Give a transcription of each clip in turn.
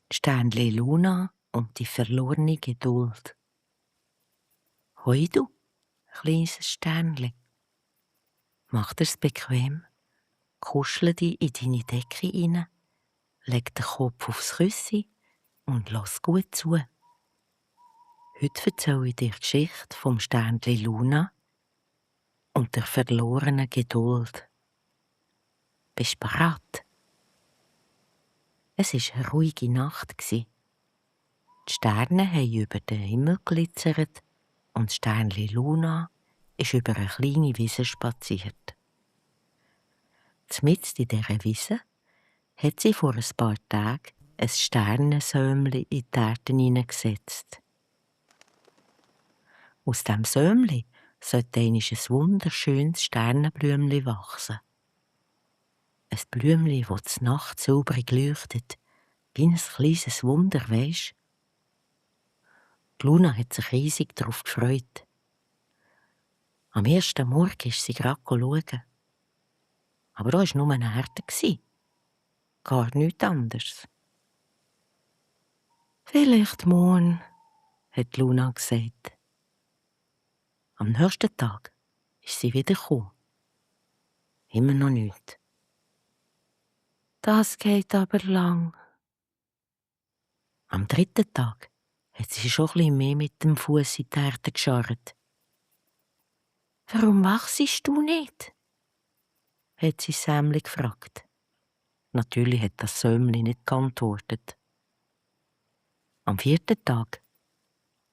Sternli Luna und die verlorene Geduld. Hoi du, kleines Sternli. Mach dir's bequem, kuschle dich in deine Decke rein, leg den Kopf aufs Küssi und lass gut zu. Heute erzähle ich dir die Geschichte vom Sternli Luna und der verlorenen Geduld. Bist du bereit? Es war eine ruhige Nacht. Die Sterne haben über den Himmel glitzert und das Sternli Luna ist über eine kleine Wiese spaziert. Mitten in dieser Wiese hat sie vor ein paar Tagen ein Sternensäumli in die Erde hineingesetzt. Aus diesem Säumli sollte einmal ein wunderschönes Sternenblümchen wachsen. Ein Blümchen, das nachts silbrig leuchtet, wie ein kleines Wunder, weisst. Die Luna hat sich riesig darauf gefreut. Am ersten Morgen ist sie gerade schauen. Aber da war nur eine Erde. Gar nichts anderes. «Vielleicht morgen», hat Luna gesagt. Am nächsten Tag ist sie wieder gekommen. Immer noch nichts. «Das geht aber lang.» Am dritten Tag hat sie schon ein bisschen mehr mit dem Fuß in die Erde gescharrt. «Warum wachsst du nicht?» hat sie Sämli gefragt. Natürlich hat das Säumli nicht geantwortet. Am vierten Tag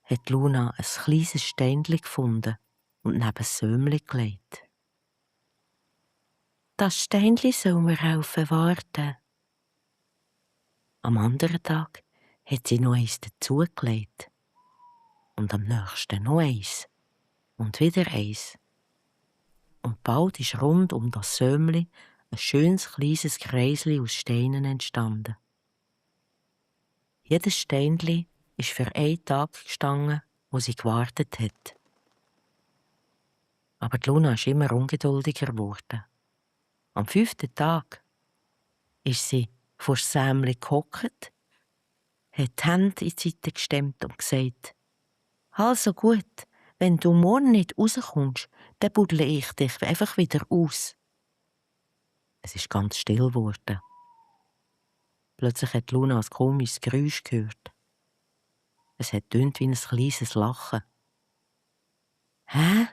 hat Luna ein kleines Steinchen gefunden und neben das Säumli gelegt. «Das Steinchen soll mir helfen warten.» Am anderen Tag hat sie noch eins dazugelegt. Und am nächsten noch eins. Und wieder eins. Und bald ist rund um das Säumli ein schönes kleines Kreisli aus Steinen entstanden. Jedes Steinli ist für einen Tag gestanden, wo sie gewartet hat. Aber die Luna ist immer ungeduldiger geworden. Am 5. Tag ist sie vor das Sämli gehockt, hat die Hände in die Seite gestemmt und gesagt: «Also gut, wenn du morgen nicht rauskommst, dann buddle ich dich einfach wieder aus.» Es ist ganz still geworden. Plötzlich hat Luna ein komisches Geräusch gehört. Es hat tönt wie ein kleines Lachen. «Hä?»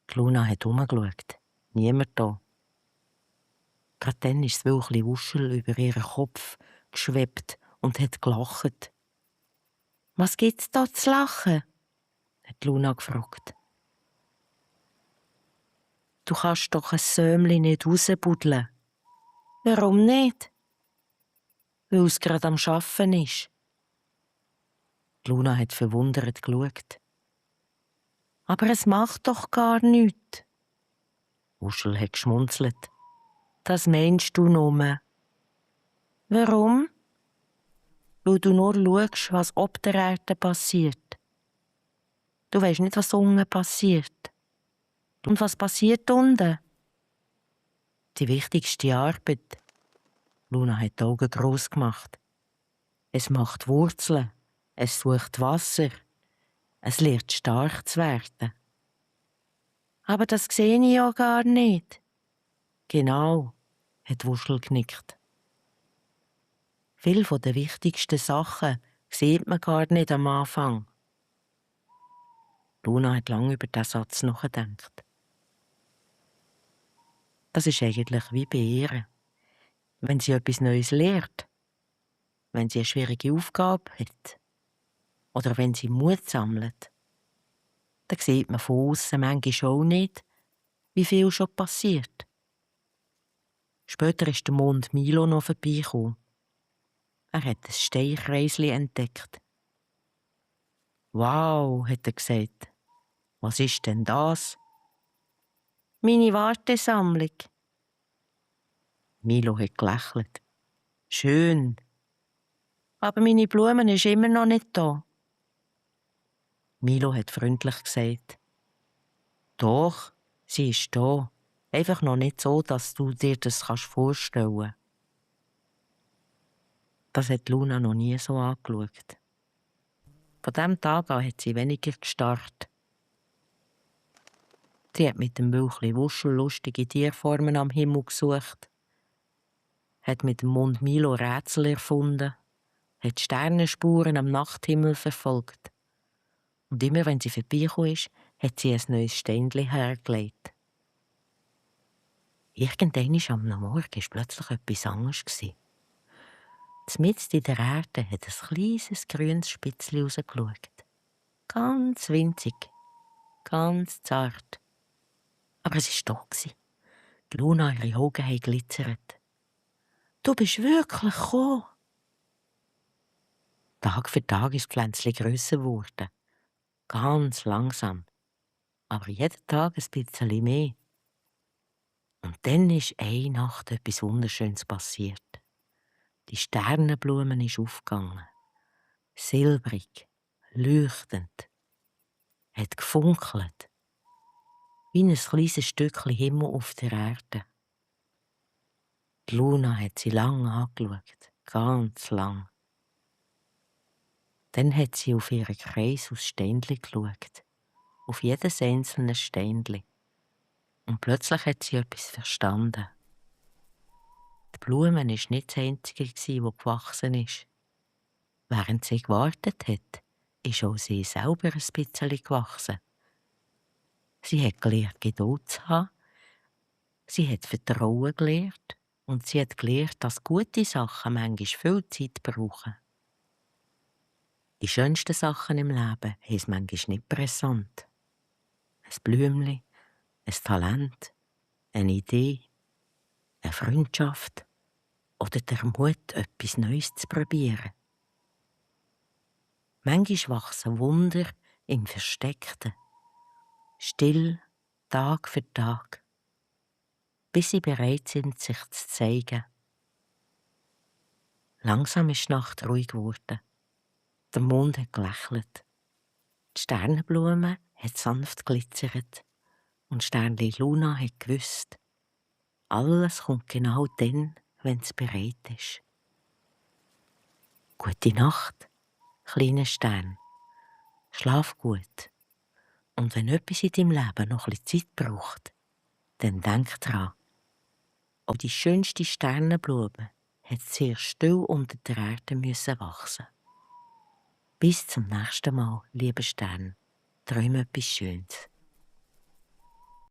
Die Luna hat herumgeschaut. Niemand da. Gerade dann ist das Wölkchen Wuschel über ihren Kopf geschwebt und hat gelacht. «Was gibt's da zu lachen?» hat Luna gefragt. «Du kannst doch ein Säumli nicht rausbuddeln.» «Warum nicht?» «Weil es gerade am Arbeiten ist.» Die Luna hat verwundert geschaut. «Aber es macht doch gar nichts.» Wuschel hat geschmunzelt. «Das meinst du nur.» «Warum?» «Weil du nur schaust, was ob der Erde passiert. Du weisst nicht, was unten passiert. Und was passiert unten?» «Die wichtigste Arbeit.» Luna hat die Augen gross gemacht. «Es macht Wurzeln, es sucht Wasser, es lernt stark zu werden.» «Aber das sehe ich ja gar nicht.» «Genau», hat Wuschel genickt. Viele der wichtigsten Sachen sieht man gar nicht am Anfang. Luna hat lange über diesen Satz nachgedacht. Das ist eigentlich wie bei ihr. Wenn sie etwas Neues lernt, wenn sie eine schwierige Aufgabe hat oder wenn sie Mut sammelt, dann sieht man von aussen manchmal auch nicht, wie viel schon passiert. Später ist der Mond Milo noch vorbeigekommen. Er hat ein Steinkreisli entdeckt. «Wow», hat er gesagt. «Was ist denn das?» «Meine Wartesammlung.» Milo hat gelächelt. «Schön. Aber meine Blumen ist immer noch nicht da.» Milo hat freundlich gesagt. «Doch, sie ist da. Einfach noch nicht so, dass du dir das vorstellen kannst.» Das hat Luna noch nie so angeschaut. Von diesem Tag an hat sie weniger gestarrt. Sie hat mit dem Wölkli Wuschel lustige Tierformen am Himmel gesucht, hat mit dem Mond Milo Rätsel erfunden, hat Sternenspuren am Nachthimmel verfolgt. Und immer wenn sie vorbeigekommen ist, hat sie ein neues Ständchen hergelegt. Irgendwann am Morgen war plötzlich etwas anderes. Mitten in der Erde hat ein kleines grünes Spitzchen rausgeschaut. Ganz winzig, ganz zart. Aber es war da. Die Luna, ihre Augen haben glitzert. «Du bist wirklich gekommen!» Tag für Tag ist das Pflänzchen grösser geworden. Ganz langsam. Aber jeden Tag ein bisschen mehr. Und dann ist eine Nacht etwas Wunderschönes passiert. Die Sternenblume ist aufgegangen. Silbrig, leuchtend. Hat gefunkelt. Wie ein kleines Stückchen Himmel auf der Erde. Die Luna hat sie lang angeschaut. Ganz lang. Dann hat sie auf ihren Kreis aus Ständchen geschaut. Auf jedes einzelne Ständchen. Und plötzlich hat sie etwas verstanden. Die Blume war nicht das Einzige, das gewachsen ist. Während sie gewartet hat, ist auch sie selber ein bisschen gewachsen. Sie hat gelernt, Geduld zu haben. Sie hat Vertrauen gelernt. Und sie hat gelernt, dass gute Sachen manchmal viel Zeit brauchen. Die schönsten Sachen im Leben haben es manchmal nicht brisant. Ein Blümchen, ein Talent, eine Idee, eine Freundschaft oder der Mut, etwas Neues zu probieren. Manchmal wachsen Wunder im Versteckten, still, Tag für Tag, bis sie bereit sind, sich zu zeigen. Langsam ist die Nacht ruhig geworden. Der Mond hat gelächelt. Die Sternenblume hat sanft glitzert und Sternli Luna hat gewusst, alles kommt genau dann, wenn es bereit ist. Gute Nacht, kleiner Stern. Schlaf gut. Und wenn etwas in deinem Leben noch ein bisschen Zeit braucht, dann denk dran. Auch die schönste Sternenblume hat sehr still unter der Erde wachsen. Bis zum nächsten Mal, lieber Stern. Träum etwas Schönes.